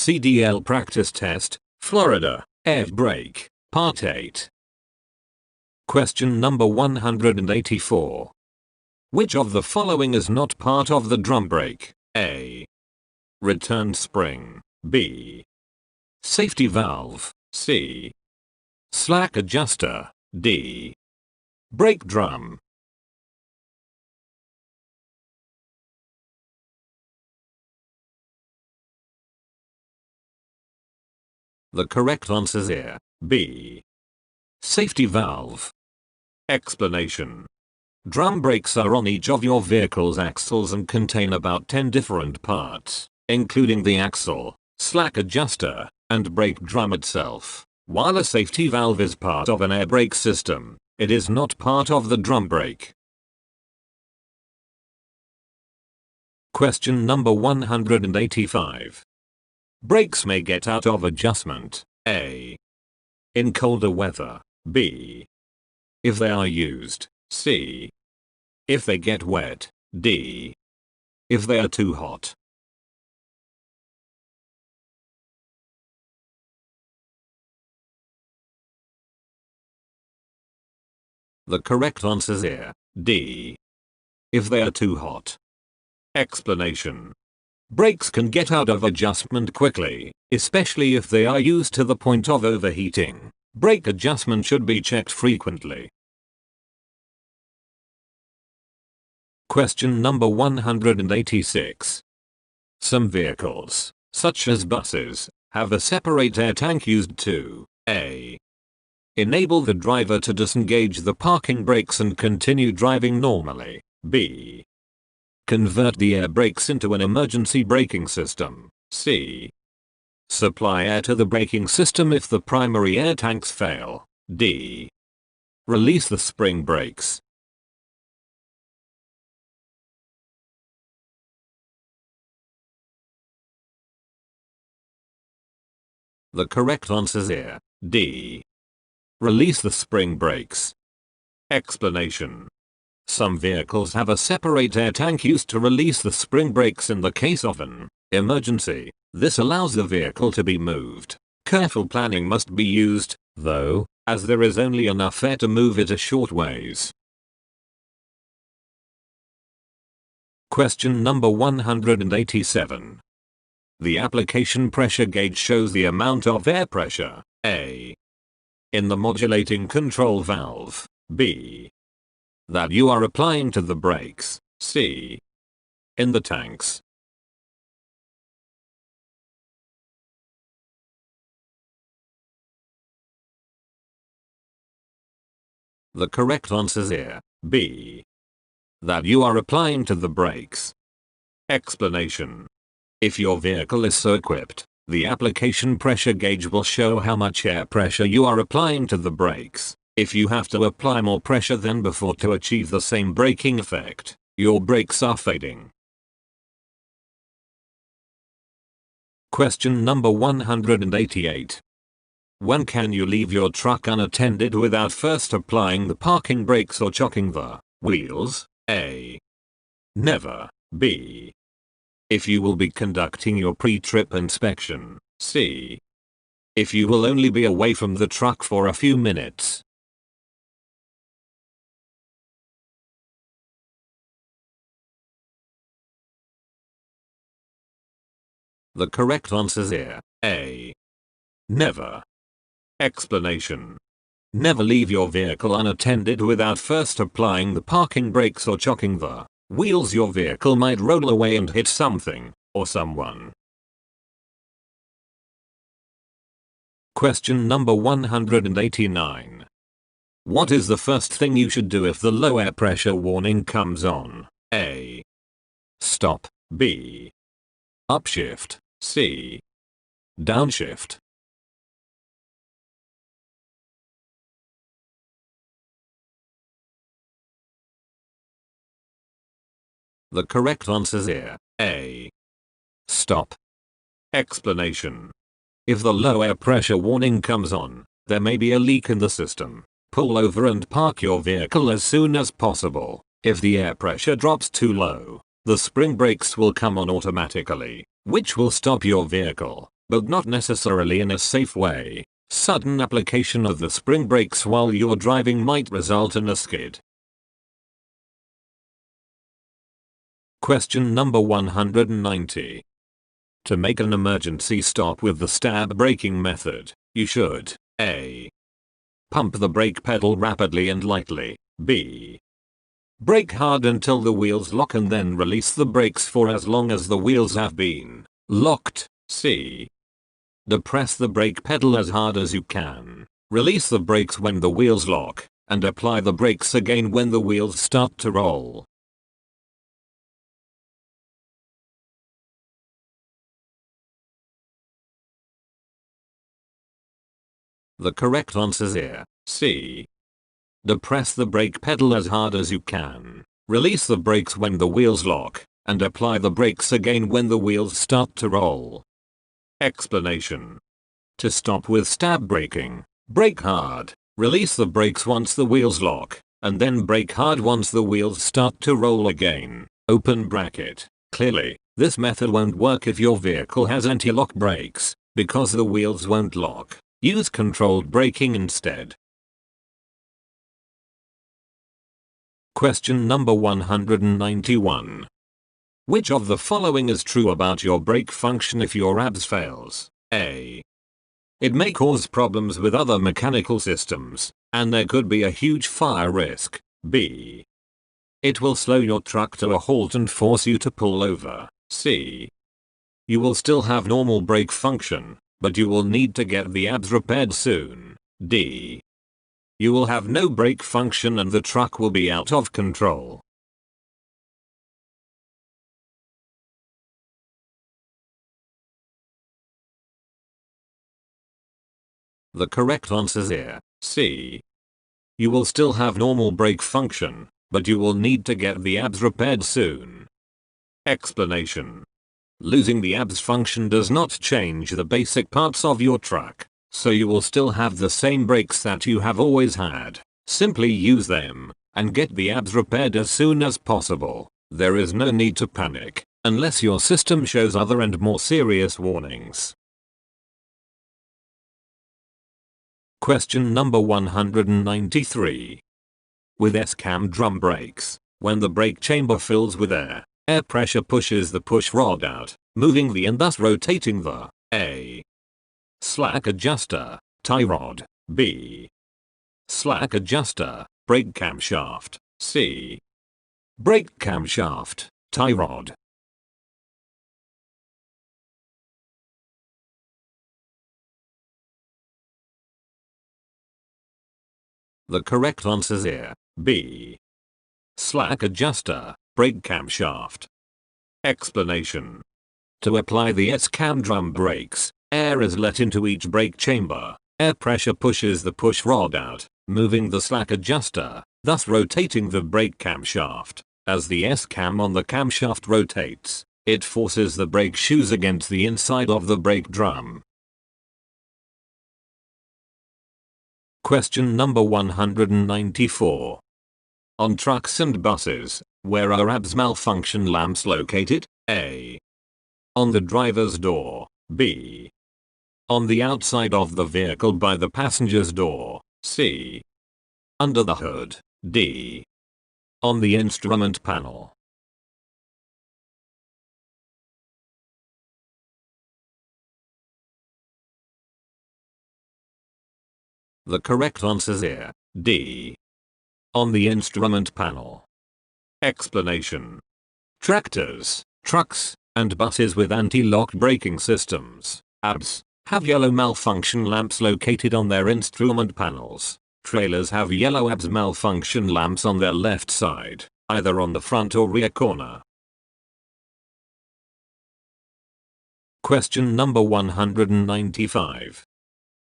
CDL Practice Test, Florida, Air Brake, Part 8. Question number 184. Which of the following is not part of the drum brake? A. Return spring. B. Safety valve. C. Slack adjuster. D. Brake drum. The correct answer is here. B. Safety valve. Explanation. Drum brakes are on each of your vehicle's axles and contain about 10 different parts, including the axle, slack adjuster, and brake drum itself. While a safety valve is part of an air brake system, it is not part of the drum brake. Question number 185. Brakes may get out of adjustment. A. In colder weather. B. If they are used. C. If they get wet. D. If they are too hot. The correct answer is here. D. If they are too hot. Explanation. Brakes can get out of adjustment quickly, especially if they are used to the point of overheating. Brake adjustment should be checked frequently. Question number 186. Some vehicles, such as buses, have a separate air tank used to A. Enable the driver to disengage the parking brakes and continue driving normally. B. Convert the air brakes into an emergency braking system. C. Supply air to the braking system if the primary air tanks fail. D. Release the spring brakes. The correct answer is here. D. Release the spring brakes. Explanation. Some vehicles have a separate air tank used to release the spring brakes in the case of an emergency. This allows the vehicle to be moved. Careful planning must be used, though, as there is only enough air to move it a short ways. Question number 187. The application pressure gauge shows the amount of air pressure. A. In the modulating control valve. B. That you are applying to the brakes. C. In the tanks. The correct answer is here. B. That you are applying to the brakes. Explanation. If your vehicle is so equipped, the application pressure gauge will show how much air pressure you are applying to the brakes. If you have to apply more pressure than before to achieve the same braking effect, your brakes are fading. Question number 188. When can you leave your truck unattended without first applying the parking brakes or chocking the wheels? A. Never. B. If you will be conducting your pre-trip inspection. C. If you will only be away from the truck for a few minutes. The correct answer is here. A. Never. Explanation. Never leave your vehicle unattended without first applying the parking brakes or chocking the wheels. Your vehicle might roll away and hit something, or someone. Question number 189. What is the first thing you should do if the low air pressure warning comes on? A. Stop. B. Upshift. C. Downshift. The correct answer is here. A. Stop. Explanation. If the low air pressure warning comes on, there may be a leak in the system. Pull over and park your vehicle as soon as possible. If the air pressure drops too low, the spring brakes will come on automatically, which will stop your vehicle. but not necessarily in a safe way. Sudden application of the spring brakes while you're driving might result in a skid. Question number 190. To make an emergency stop with the stab braking method, you should A. Pump the brake pedal rapidly and lightly. B. Brake hard until the wheels lock and then release the brakes for as long as the wheels have been locked. C. Depress the brake pedal as hard as you can. Release the brakes when the wheels lock, and apply the brakes again when the wheels start to roll. The correct answer is here. C. Depress the brake pedal as hard as you can. Release the brakes when the wheels lock, and apply the brakes again when the wheels start to roll. Explanation. To stop with stab braking, brake hard, release the brakes once the wheels lock, and then brake hard once the wheels start to roll again. Open bracket. Clearly, this method won't work if your vehicle has anti-lock brakes, because the wheels won't lock. Use controlled braking instead. Question number 191. Which of the following is true about your brake function if your ABS fails? A. It may cause problems with other mechanical systems, and there could be a huge fire risk. B. It will slow your truck to a halt and force you to pull over. C. You will still have normal brake function, but you will need to get the ABS repaired soon. D. You will have no brake function and the truck will be out of control. The correct answer is here. C. You will still have normal brake function, but you will need to get the ABS repaired soon. Explanation. Losing the ABS function does not change the basic parts of your truck, so you will still have the same brakes that you have always had. Simply use them, and get the ABS repaired as soon as possible. There is no need to panic, unless your system shows other and more serious warnings. Question number 193. With S-cam drum brakes, when the brake chamber fills with air, air pressure pushes the push rod out, moving the and thus rotating the A. Slack adjuster, tie rod. B. Slack adjuster, brake camshaft. C. Brake camshaft, tie rod. The correct answer is here. B. Slack adjuster, brake camshaft. Explanation. To apply the S-cam drum brakes, air is let into each brake chamber. Air pressure pushes the push rod out, moving the slack adjuster, thus rotating the brake camshaft. As the S-cam on the camshaft rotates, it forces the brake shoes against the inside of the brake drum. Question number 194. On trucks and buses, where are ABS malfunction lamps located? A. On the driver's door. B. On the outside of the vehicle by the passenger's door. C. Under the hood. D. On the instrument panel. The correct answer is here. D. On the instrument panel. Explanation. Tractors, trucks, and buses with anti-lock braking systems, ABS, have yellow malfunction lamps located on their instrument panels. Trailers have yellow ABS malfunction lamps on their left side, either on the front or rear corner. Question number 195.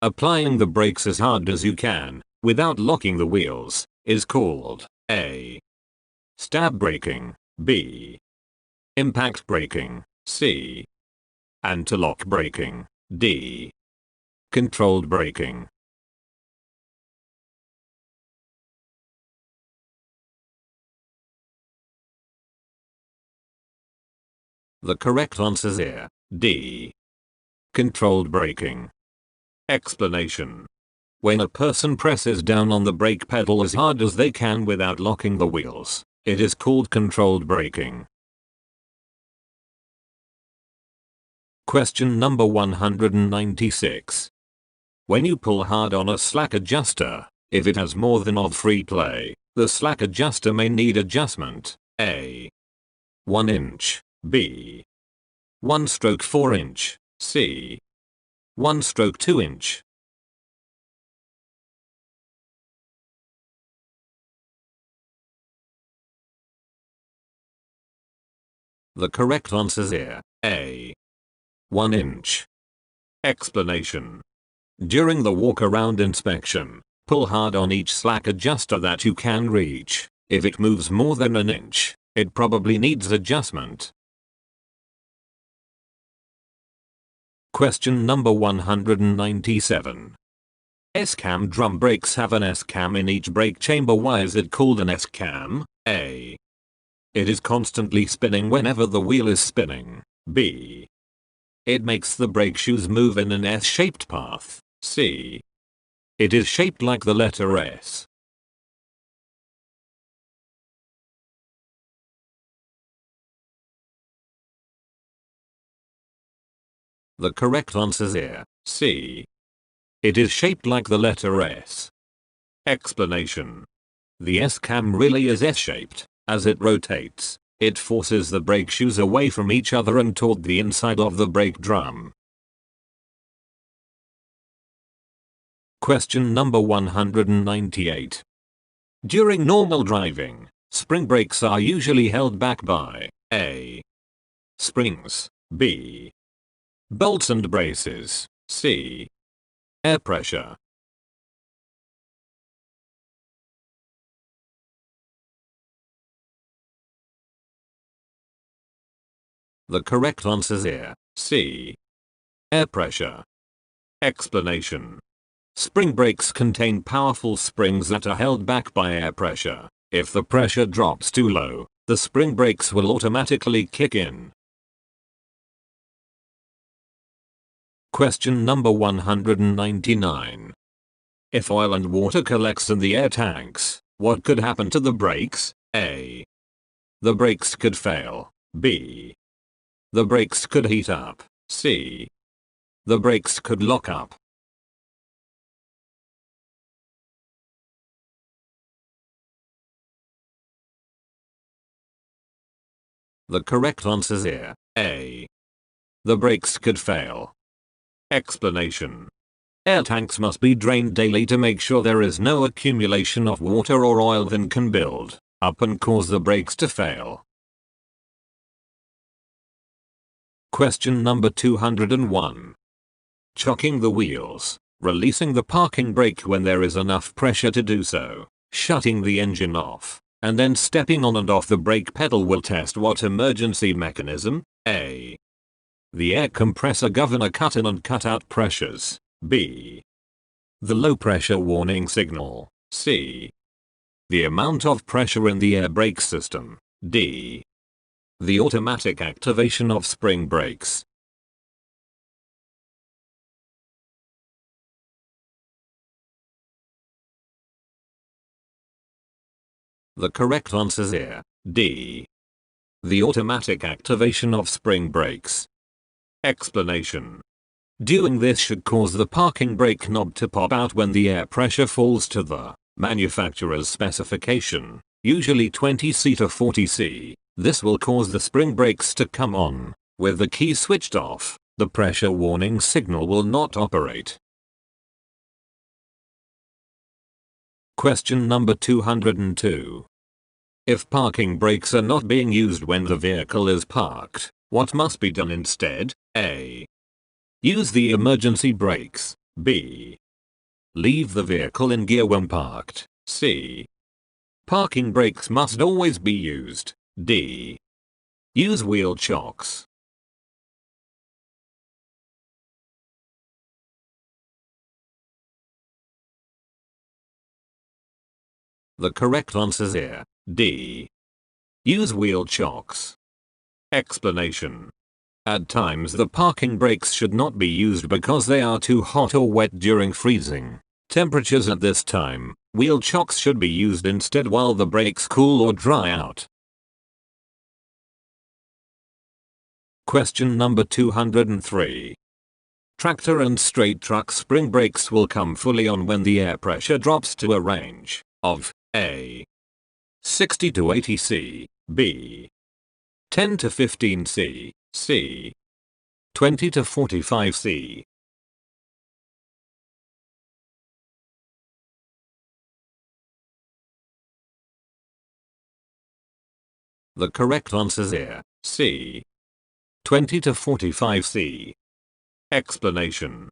Applying the brakes as hard as you can, without locking the wheels, is called A. Stab braking. B. Impact braking. C. Anti-lock braking. D. Controlled braking. The correct answer is here. D. Controlled braking. Explanation. When a person presses down on the brake pedal as hard as they can without locking the wheels, it is called controlled braking. Question number 196. When you pull hard on a slack adjuster, if it has more than of free play, the slack adjuster may need adjustment. A. 1 inch. B. 1/4 inch. C. 1/2 inch. The correct answer is here. A. 1 inch. Explanation. During the walk-around inspection, pull hard on each slack adjuster that you can reach. If it moves more than an inch, it probably needs adjustment. Question number 197. S-cam drum brakes have an S-cam in each brake chamber. Why is it called an S-cam? A. It is constantly spinning whenever the wheel is spinning. B. It makes the brake shoes move in an S-shaped path. C. It is shaped like the letter S. The correct answer is here. C. It is shaped like the letter S. Explanation. The S-cam really is S-shaped. As it rotates, it forces the brake shoes away from each other and toward the inside of the brake drum. Question number 198. During normal driving, spring brakes are usually held back by A. Springs. B. Bolts and braces. C. Air pressure. The correct answer is here. C. Air pressure. Explanation. Spring brakes contain powerful springs that are held back by air pressure. If the pressure drops too low, the spring brakes will automatically kick in. Question number 199. If oil and water collects in the air tanks, what could happen to the brakes? A. The brakes could fail. B. The brakes could heat up. C. The brakes could lock up. The correct answer is here. A. The brakes could fail. Explanation. Air tanks must be drained daily to make sure there is no accumulation of water or oil that can build up and cause the brakes to fail. Question number 201. Chocking the wheels, releasing the parking brake when there is enough pressure to do so, shutting the engine off, and then stepping on and off the brake pedal will test what emergency mechanism? A. The air compressor governor cut in and cut out pressures. B. The low pressure warning signal. C. The amount of pressure in the air brake system. D. The automatic activation of spring brakes. The correct answer is here. D. The automatic activation of spring brakes. Explanation. Doing this should cause the parking brake knob to pop out when the air pressure falls to the manufacturer's specification, usually 20C to 40C. This will cause the spring brakes to come on. With the key switched off, the pressure warning signal will not operate. Question number 202. If parking brakes are not being used when the vehicle is parked, what must be done instead? A. Use the emergency brakes. B. Leave the vehicle in gear when parked. C. Parking brakes must always be used. D. Use wheel chocks. The correct answer is here. D. Use wheel chocks. Explanation. At times the parking brakes should not be used because they are too hot or wet during freezing temperatures. At this time, wheel chocks should be used instead while the brakes cool or dry out. Question number 203. Tractor and straight truck spring brakes will come fully on when the air pressure drops to a range of A. 60 to 80 C, B. 10 to 15 C, C. 20 to 45 C. The correct answer is here, C. 20 to 45 C. Explanation.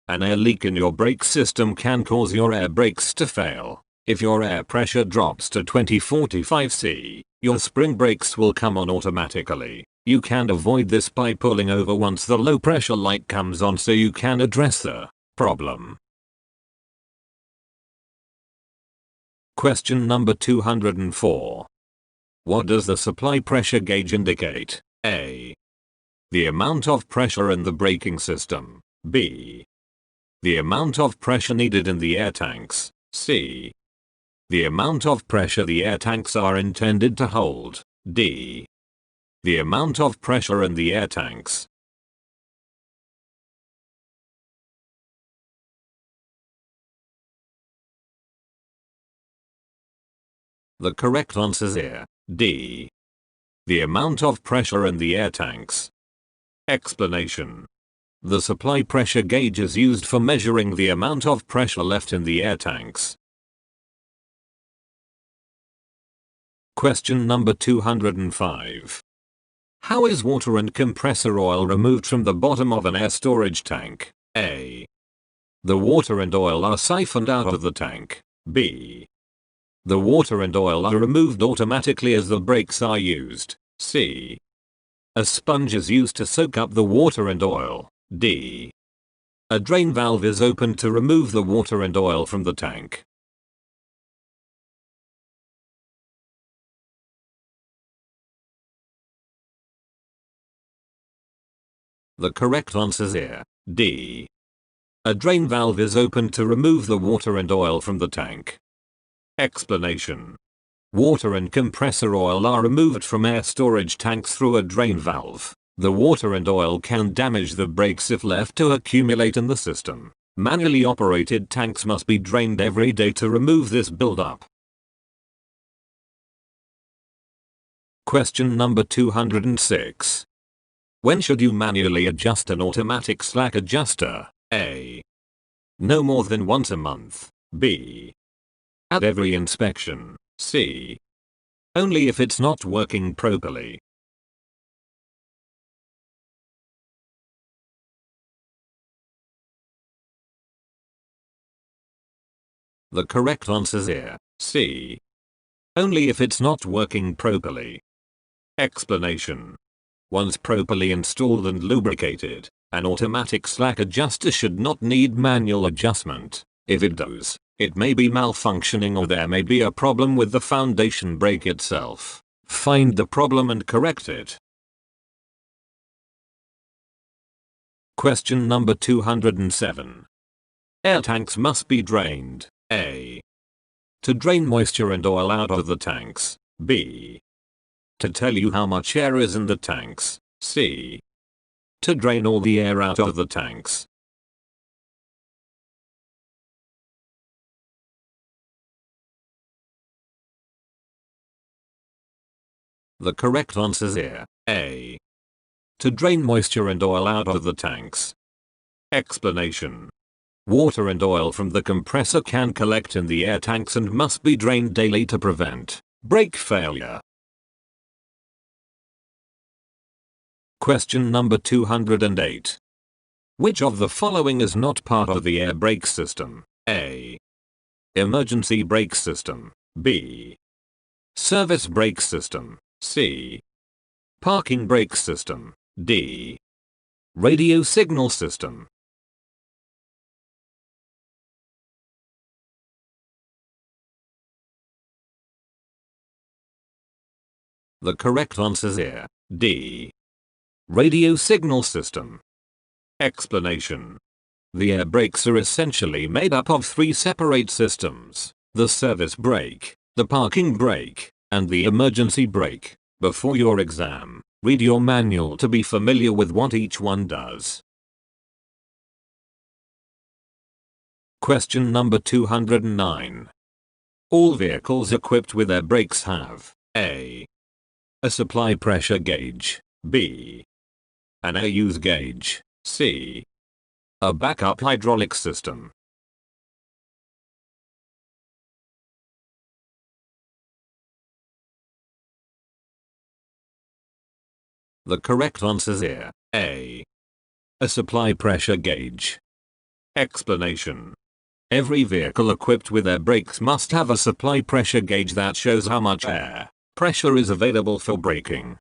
An air leak in your brake system can cause your air brakes to fail. If your air pressure drops to 20-45 C, your spring brakes will come on automatically. You can avoid this by pulling over once the low pressure light comes on so you can address the problem. Question number 204. What does the supply pressure gauge indicate? A. The amount of pressure in the braking system. B. The amount of pressure needed in the air tanks. C. The amount of pressure the air tanks are intended to hold. D. The amount of pressure in the air tanks. The correct answer is here, D. The amount of pressure in the air tanks. Explanation. The supply pressure gauge is used for measuring the amount of pressure left in the air tanks. Question number 205. How is water and compressor oil removed from the bottom of an air storage tank? A. The water and oil are siphoned out of the tank. B. The water and oil are removed automatically as the brakes are used. C. A sponge is used to soak up the water and oil. D. A drain valve is opened to remove the water and oil from the tank. The correct answer is here, D. A drain valve is opened to remove the water and oil from the tank. Explanation. Water and compressor oil are removed from air storage tanks through a drain valve. The water and oil can damage the brakes if left to accumulate in the system. Manually operated tanks must be drained every day to remove this buildup. Question number 206. When should you manually adjust an automatic slack adjuster? A. No more than once a month. B. At every inspection. C. Only if it's not working properly. The correct answer is here, C. Only if it's not working properly. Explanation. Once properly installed and lubricated, an automatic slack adjuster should not need manual adjustment. If it does, it may be malfunctioning or there may be a problem with the foundation brake itself. Find the problem and correct it. Question number 207. Air tanks must be drained. A. To drain moisture and oil out of the tanks. B. To tell you how much air is in the tanks. C. To drain all the air out of the tanks. The correct answer is here, A. To drain moisture and oil out of the tanks. Explanation. Water and oil from the compressor can collect in the air tanks and must be drained daily to prevent brake failure. Question number 208. Which of the following is not part of the air brake system? A. Emergency brake system. B. Service brake system. C. Parking brake system. D. Radio signal system. The correct answer is here, D. Radio signal system. Explanation. The air brakes are essentially made up of 3 separate systems: the service brake, the parking brake, and the emergency brake. Before your exam, read your manual to be familiar with what each one does. Question number 209. All vehicles equipped with air brakes have A. a supply pressure gauge, B. an air use gauge, C. a backup hydraulic system. The correct answers here: A. a supply pressure gauge. Explanation. Every vehicle equipped with air brakes must have a supply pressure gauge that shows how much air pressure is available for braking.